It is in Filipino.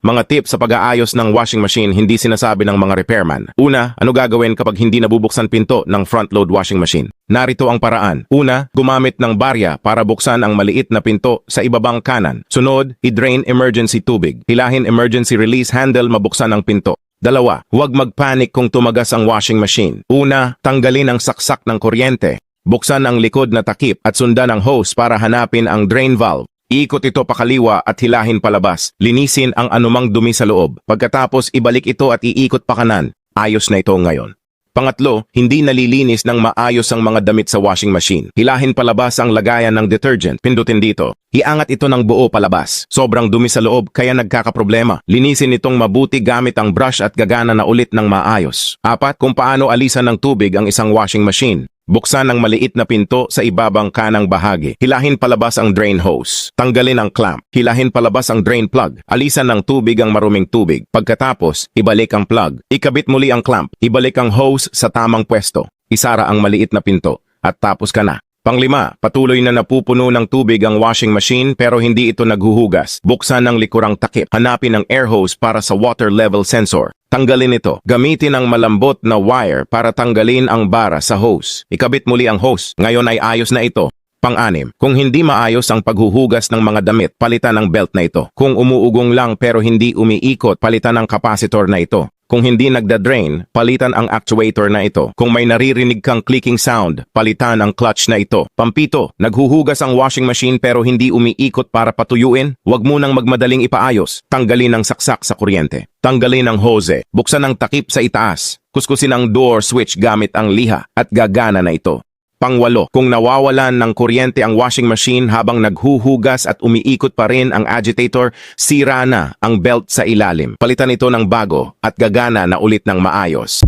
Mga tips sa pag-aayos ng washing machine hindi sinasabi ng mga repairman. Una, ano gagawin kapag hindi nabubuksan pinto ng front-load washing machine? Narito ang paraan. Una, gumamit ng barya para buksan ang maliit na pinto sa ibabang kanan. Sunod, i-drain emergency tubig. Hilahin emergency release handle mabuksan ang pinto. Dalawa, huwag magpanik kung tumagas ang washing machine. Una, tanggalin ang saksak ng kuryente. Buksan ang likod na takip at sundan ang hose para hanapin ang drain valve. Iikot ito pakaliwa at hilahin palabas. Linisin ang anumang dumi sa loob. Pagkatapos, ibalik ito at iikot pa kanan. Ayos na ito ngayon. Pangatlo, hindi nalilinis ng maayos ang mga damit sa washing machine. Hilahin palabas ang lagayan ng detergent. Pindutin dito. Iangat ito ng buo palabas. Sobrang dumi sa loob kaya nagkakaproblema. Linisin itong mabuti gamit ang brush at gagana na ulit ng maayos. Apat, kung paano alisan ng tubig ang isang washing machine. Buksan ang maliit na pinto sa ibabang kanang bahagi. Hilahin palabas ang drain hose. Tanggalin ang clamp. Hilahin palabas ang drain plug. Alisan ng tubig ang maruming tubig. Pagkatapos, ibalik ang plug. Ikabit muli ang clamp. Ibalik ang hose sa tamang pwesto. Isara ang maliit na pinto. At tapos ka na. Panglima, patuloy na napupuno ng tubig ang washing machine pero hindi ito naghuhugas. Buksan ang likurang takip. Hanapin ang air hose para sa water level sensor. Tanggalin ito. Gamitin ang malambot na wire para tanggalin ang bara sa hose. Ikabit muli ang hose. Ngayon ay ayos na ito. Pang-anim, kung hindi maayos ang paghuhugas ng mga damit, palitan ang belt na ito. Kung umuugong lang pero hindi umiikot, palitan ang capacitor na ito. Kung hindi nagda-drain, palitan ang actuator na ito. Kung may naririnig kang clicking sound, palitan ang clutch na ito. Pampito, naghuhugas ang washing machine pero hindi umiikot para patuyuin? Huwag munang magmadaling ipaayos. Tanggalin ang saksak sa kuryente. Tanggalin ang hose. Buksan ang takip sa itaas. Kuskusin ang door switch gamit ang liha at gagana na ito. Pangwalo, kung nawawalan ng kuryente ang washing machine habang naghuhugas at umiikot pa rin ang agitator, sira na ang belt sa ilalim. Palitan ito ng bago at gagana na ulit ng maayos.